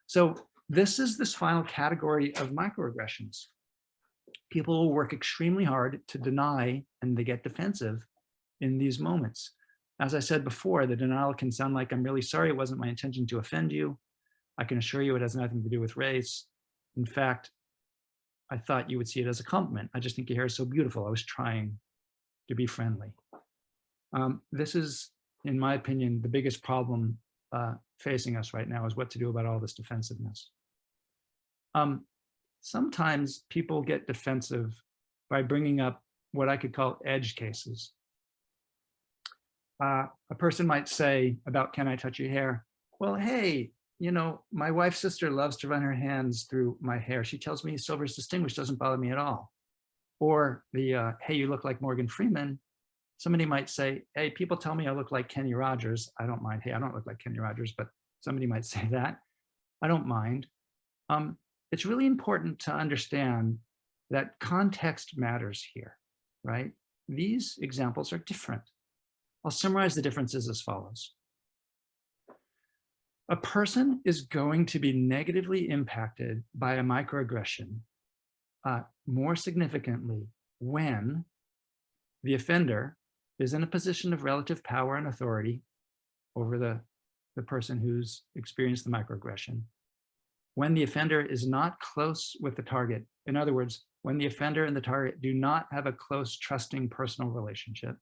So this is this final category of microaggressions. People will work extremely hard to deny, and they get defensive in these moments. As I said before, the denial can sound like, I'm really sorry, it wasn't my intention to offend you. I can assure you it has nothing to do with race. In fact, I thought you would see it as a compliment. I just think your hair is so beautiful. I was trying to be friendly. This is, in my opinion, the biggest problem facing us right now, is what to do about all this defensiveness. Sometimes people get defensive by bringing up what I could call edge cases. A person might say about, can I touch your hair? Well, hey, you know, my wife's sister loves to run her hands through my hair. She tells me silver is distinguished, doesn't bother me at all. Or the, hey, you look like Morgan Freeman. Somebody might say, hey, people tell me I look like Kenny Rogers. I don't mind. Hey, I don't look like Kenny Rogers, but somebody might say that. I don't mind. It's really important to understand that context matters here, right? These examples are different. I'll summarize the differences as follows. A person is going to be negatively impacted by a microaggression more significantly when the offender is in a position of relative power and authority over the person who's experienced the microaggression, when the offender is not close with the target. In other words, when the offender and the target do not have a close, trusting personal relationship,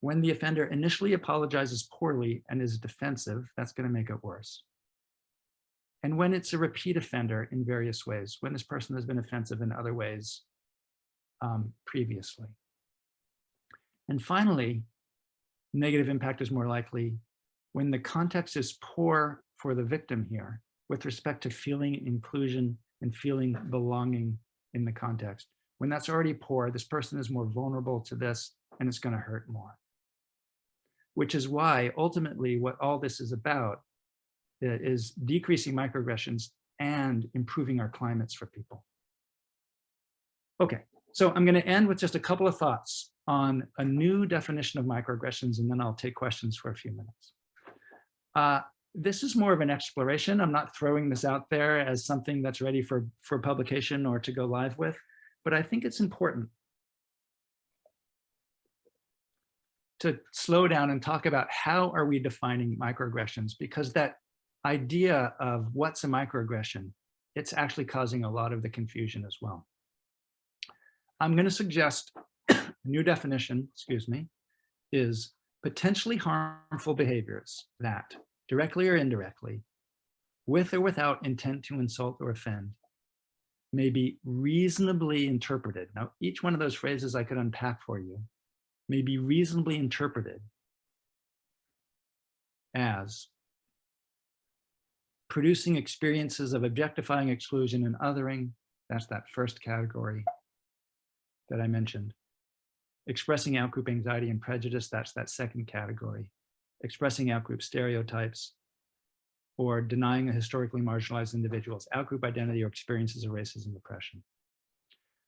when the offender initially apologizes poorly and is defensive, that's going to make it worse. And when it's a repeat offender in various ways, when this person has been offensive in other ways previously. And finally, negative impact is more likely when the context is poor for the victim here with respect to feeling inclusion and feeling belonging in the context. When that's already poor, this person is more vulnerable to this and it's going to hurt more. Which is why ultimately what all this is about is decreasing microaggressions and improving our climates for people. Okay, so I'm going to end with just a couple of thoughts on a new definition of microaggressions, and then I'll take questions for a few minutes. This is more of an exploration. I'm not throwing this out there as something that's ready for publication or to go live with, but I think it's important to slow down and talk about how are we defining microaggressions, because that idea of what's a microaggression, it's actually causing a lot of the confusion as well. I'm going to suggest a new definition, is potentially harmful behaviors that, directly or indirectly, with or without intent to insult or offend, may be reasonably interpreted. Now, each one of those phrases I could unpack for you may be reasonably interpreted as producing experiences of objectifying, exclusion, and othering. That's that first category that I mentioned. Expressing outgroup anxiety and prejudice, that's that second category. Expressing outgroup stereotypes, or denying a historically marginalized individual's outgroup identity or experiences of racism and oppression.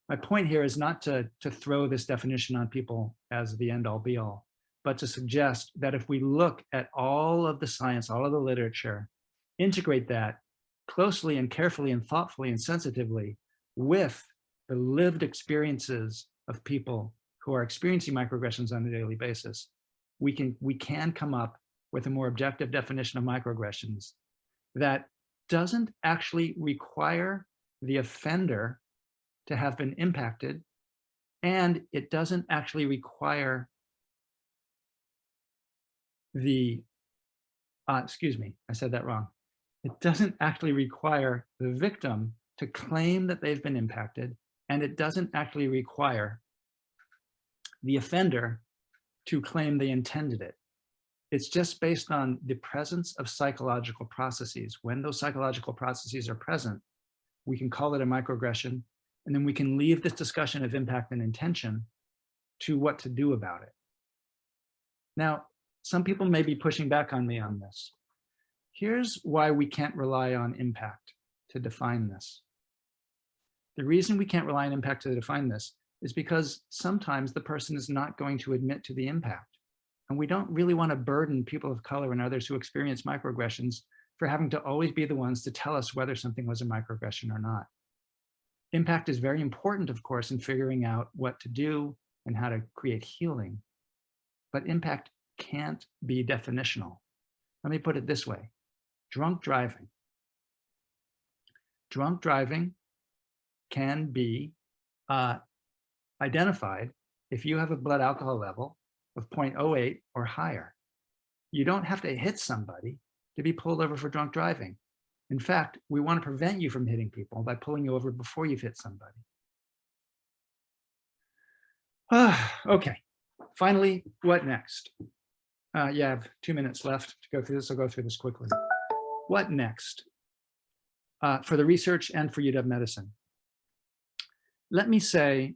My point here is not to throw this definition on people as the end all be all, but to suggest that if we look at all of the science, all of the literature, integrate that closely and carefully and thoughtfully and sensitively with the lived experiences of people who are experiencing microaggressions on a daily basis, we can come up with a more objective definition of microaggressions that doesn't actually require the offender to have been impacted, and it doesn't actually require the, excuse me, I said that wrong. It doesn't actually require the victim to claim that they've been impacted, and it doesn't actually require the offender to claim they intended it. It's just based on the presence of psychological processes. When those psychological processes are present, we can call it a microaggression, and then we can leave this discussion of impact and intention to what to do about it. Now, some people may be pushing back on me on this. Here's why we can't rely on impact to define this. The reason we can't rely on impact to define this is because sometimes the person is not going to admit to the impact. And we don't really want to burden people of color and others who experience microaggressions for having to always be the ones to tell us whether something was a microaggression or not. Impact is very important, of course, in figuring out what to do and how to create healing. But impact can't be definitional. Let me put it this way. Drunk driving. Drunk driving can be identified if you have a blood alcohol level of 0.08 or higher. You don't have to hit somebody to be pulled over for drunk driving. In fact, we want to prevent you from hitting people by pulling you over before you've hit somebody. Okay, finally, what next? I have 2 minutes left to go through this. I'll go through this quickly. What next? For the research and for UW Medicine. Let me say,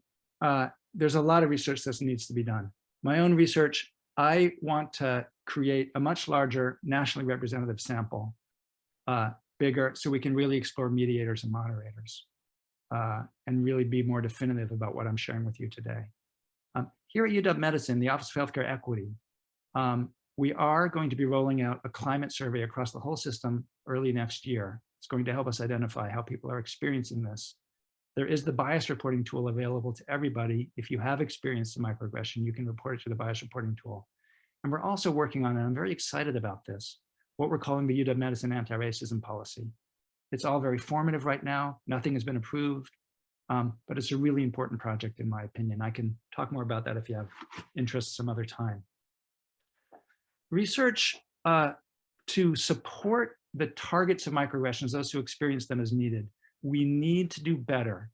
there's a lot of research that needs to be done. My own research, I want to create a much larger nationally representative sample, bigger, so we can really explore mediators and moderators and really be more definitive about what I'm sharing with you today. Here at UW Medicine, the Office of Healthcare Equity, we are going to be rolling out a climate survey across the whole system early next year. It's going to help us identify how people are experiencing this. There is the bias reporting tool available to everybody. If you have experienced a microaggression, you can report it to the bias reporting tool. And we're also working on, and I'm very excited about this, what we're calling the UW Medicine anti-racism policy. It's all very formative right now. Nothing has been approved. But it's a really important project in my opinion. I can talk more about that if you have interest some other time. Research to support the targets of microaggressions, those who experience them, is needed. We need to do better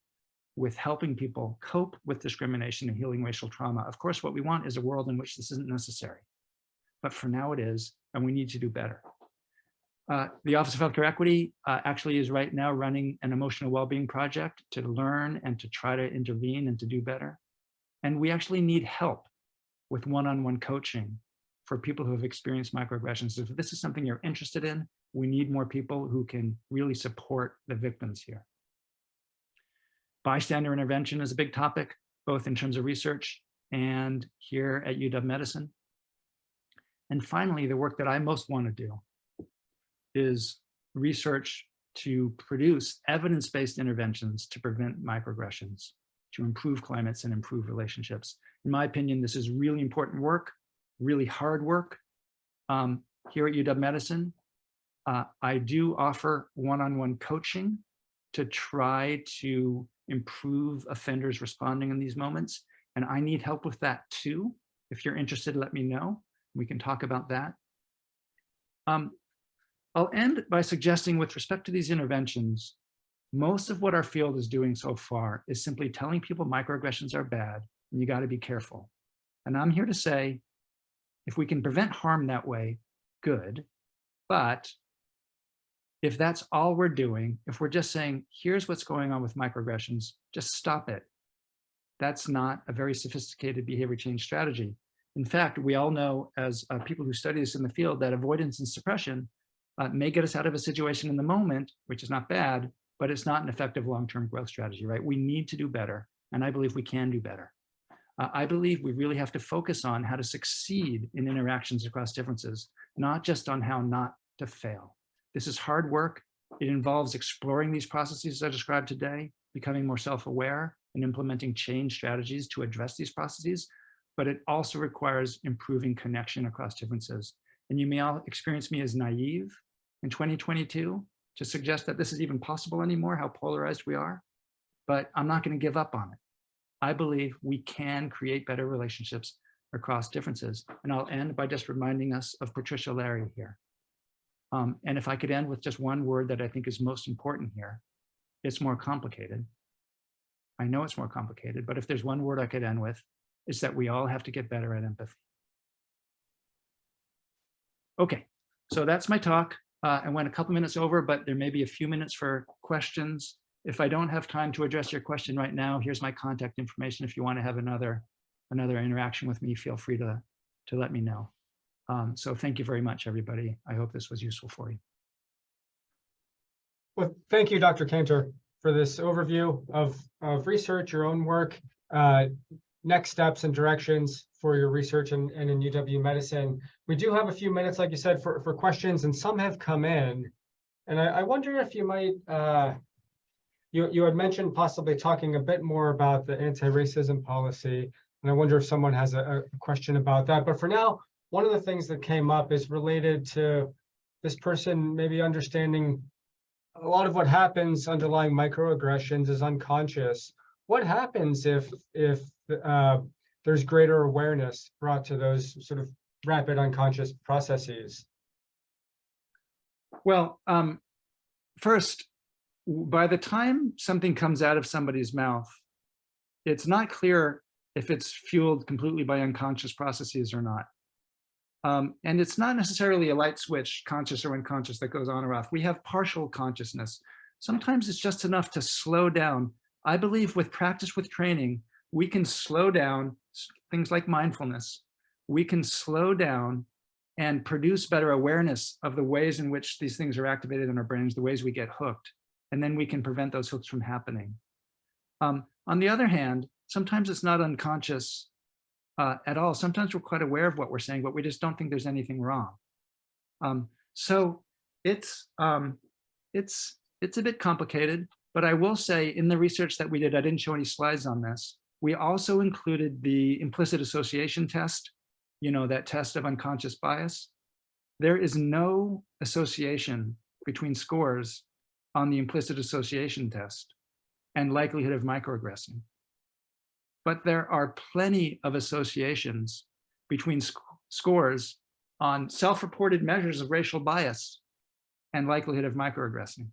with helping people cope with discrimination and healing racial trauma. Of course, what we want is a world in which this isn't necessary. But for now it is, and we need to do better. The Office of Healthcare Equity actually is right now running an emotional well-being project to learn and to try to intervene and to do better. And we actually need help with one-on-one coaching for people who have experienced microaggressions. If this is something you're interested in, we need more people who can really support the victims here. Bystander intervention is a big topic, both in terms of research and here at UW Medicine. And finally, the work that I most want to do is research to produce evidence-based interventions to prevent microaggressions, to improve climates and improve relationships. In my opinion, this is really important work, really hard work. Here at UW Medicine, I do offer one-on-one coaching to try to improve offenders responding in these moments. And I need help with that too. If you're interested, let me know. We can talk about that. I'll end by suggesting, with respect to these interventions, most of what our field is doing so far is simply telling people microaggressions are bad and you got to be careful. And I'm here to say, if we can prevent harm that way, good. But if that's all we're doing, if we're just saying, here's what's going on with microaggressions, just stop it. That's not a very sophisticated behavior change strategy. In fact, we all know, as people who study this in the field, that avoidance and suppression may get us out of a situation in the moment, which is not bad, but it's not an effective long-term growth strategy, right? We need to do better, and I believe we can do better. I believe we really have to focus on how to succeed in interactions across differences, not just on how not to fail. This is hard work. It involves exploring these processes I described today, becoming more self-aware, and implementing change strategies to address these processes, but it also requires improving connection across differences. And you may all experience me as naive in 2022 to suggest that this is even possible anymore, how polarized we are, but I'm not going to give up on it. I believe we can create better relationships across differences. And I'll end by just reminding us of Patricia Larry here. And if I could end with just one word that I think is most important here, it's more complicated. I know it's more complicated, but if there's one word I could end with, it's that we all have to get better at empathy. Okay, so that's my talk. I went a couple minutes over, but there may be a few minutes for questions. If I don't have time to address your question right now, here's my contact information. If you want to have another interaction with me, feel free to let me know. So thank you very much, everybody. I hope this was useful for you.
Well, thank you, Dr. Cantor, for this overview of research, your own work, next steps and directions for your research and in UW Medicine. We do have a few minutes, like you said, for questions, and some have come in. And I wonder if you might, you had mentioned possibly talking a bit more about the anti-racism policy, and I wonder if someone has a question about that. But for now, one of the things that came up is related to this person maybe understanding a lot of what happens underlying microaggressions is unconscious. What happens if there's greater awareness brought to those sort of rapid unconscious processes?
Well, first, by the time something comes out of somebody's mouth, it's not clear if it's fueled completely by unconscious processes or not. And it's not necessarily a light switch, conscious or unconscious, that goes on or off. We have partial consciousness. Sometimes it's just enough to slow down. I believe with practice, with training, we can slow down things like mindfulness. We can slow down and produce better awareness of the ways in which these things are activated in our brains, the ways we get hooked, and then we can prevent those hooks from happening. On the other hand, sometimes it's not unconscious at all. Sometimes we're quite aware of what we're saying, but we just don't think there's anything wrong. So it's a bit complicated, but I will say in the research that we did, I didn't show any slides on this. We also included the implicit association test, you know, that test of unconscious bias. There is no association between scores on the implicit association test. and likelihood of microaggressing. But there are plenty of associations between scores on self-reported measures of racial bias and likelihood of microaggressing.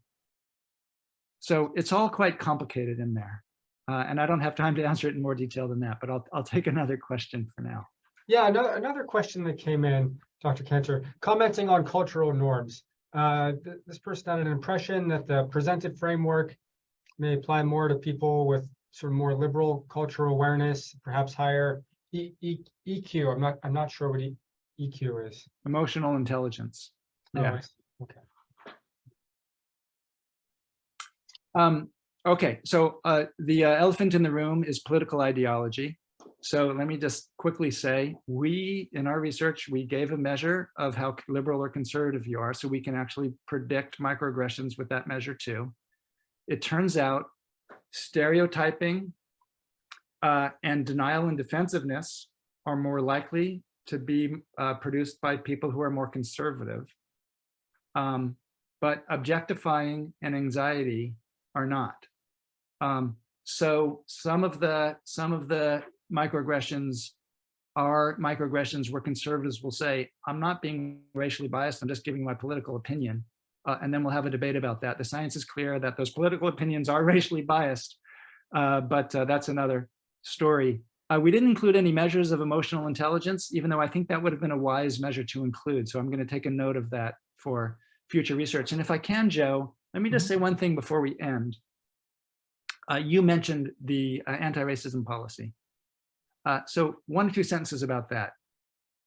So it's all quite complicated in there. And I don't have time to answer it in more detail than that, but I'll take another question for now.
Yeah, another question that came in, Dr. Cantor, commenting on cultural norms. This person had an impression that the presented framework may apply more to people with sort of more liberal cultural awareness, perhaps higher EQ. I'm not sure what EQ is.
Emotional intelligence. Yeah.
Oh, okay.
Okay, so the elephant in the room is political ideology. So let me just quickly say, in our research, we gave a measure of how liberal or conservative you are, so we can actually predict microaggressions with that measure too. It turns out stereotyping and denial and defensiveness are more likely to be produced by people who are more conservative. But objectifying and anxiety are not. So some of the microaggressions are microaggressions where conservatives will say, I'm not being racially biased, I'm just giving my political opinion. And then we'll have a debate about that. The science is clear that those political opinions are racially biased, but that's another story. We didn't include any measures of emotional intelligence, even though I think that would have been a wise measure to include. So I'm going to take a note of that for future research. And if I can, Joe, let me just say one thing before we end. You mentioned the anti-racism policy. So 1 or 2 sentences about that.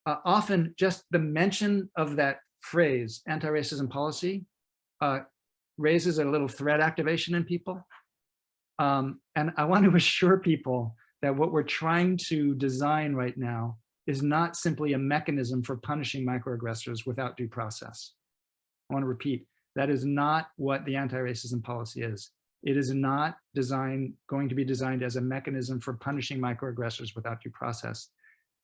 Often just the mention of that phrase, anti-racism policy, raises a little threat activation in people. And I want to assure people that what we're trying to design right now is not simply a mechanism for punishing microaggressors without due process. I want to repeat, that is not what the anti-racism policy is. It is not going to be designed as a mechanism for punishing microaggressors without due process.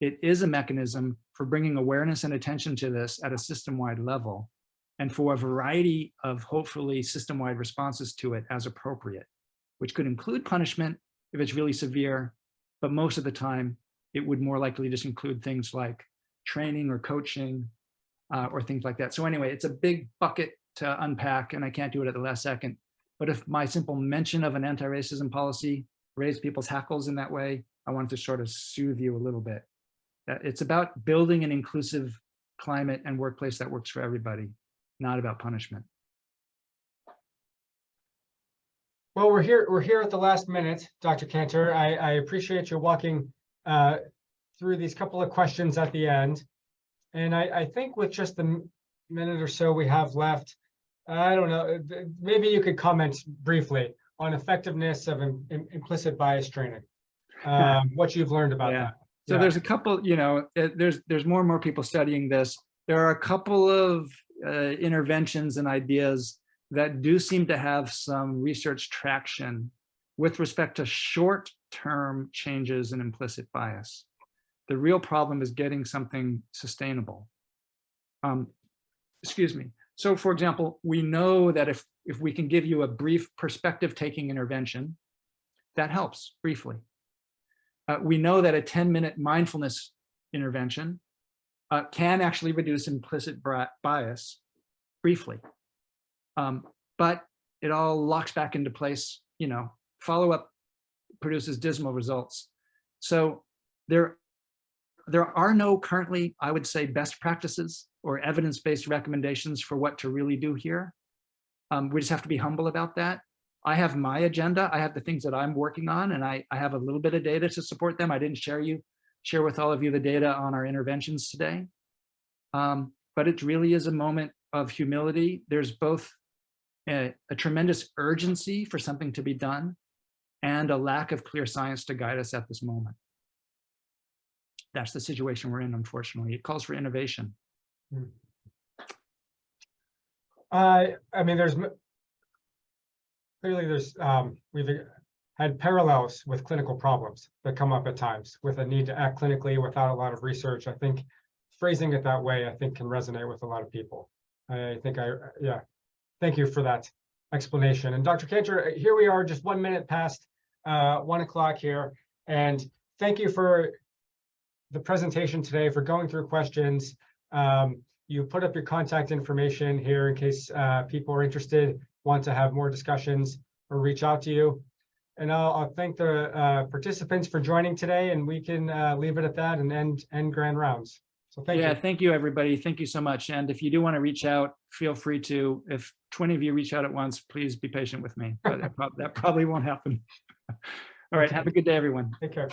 It is a mechanism for bringing awareness and attention to this at a system-wide level, and for a variety of hopefully system-wide responses to it as appropriate, which could include punishment if it's really severe, but most of the time it would more likely just include things like training or coaching or things like that. So anyway, it's a big bucket to unpack, and I can't do it at the last second. But if my simple mention of an anti-racism policy raised people's hackles in that way, I wanted to sort of soothe you a little bit. It's about building an inclusive climate and workplace that works for everybody, not about punishment.
Well, we're here at the last minute, Dr. Cantor. I appreciate you walking through these couple of questions at the end. And I think with just the minute or so we have left, I don't know, maybe you could comment briefly on effectiveness of implicit bias training, what you've learned about that.
So there's a couple, there's more and more people studying this. There are a couple of interventions and ideas that do seem to have some research traction with respect to short-term changes in implicit bias. The real problem is getting something sustainable. Excuse me. So for example, we know that if we can give you a brief perspective-taking intervention, that helps briefly. We know that a 10-minute mindfulness intervention can actually reduce implicit bias briefly. But it all locks back into place, follow-up produces dismal results. So there are no currently, I would say, best practices or evidence-based recommendations for what to really do here. We just have to be humble about that. I have my agenda. I have the things that I'm working on, and I have a little bit of data to support them. I didn't share with all of you the data on our interventions today. But it really is a moment of humility. There's both a tremendous urgency for something to be done and a lack of clear science to guide us at this moment. That's the situation we're in, unfortunately. It calls for innovation.
I mean, we've had parallels with clinical problems that come up at times with a need to act clinically without a lot of research. I think phrasing it that way, can resonate with a lot of people. Thank you for that. explanation. And Dr. Cantor, here we are just 1 minute past 1 o'clock here. And thank you for the presentation today, for going through questions. You put up your contact information here in case people are interested, want to have more discussions or reach out to you. And I'll thank the participants for joining today, and we can leave it at that and end grand rounds. So thank you.
Thank you, everybody. Thank you so much. And if you do want to reach out, feel free to. If 20 of you reach out at once, please be patient with me. But that probably won't happen. All right. Have a good day, everyone.
Take care.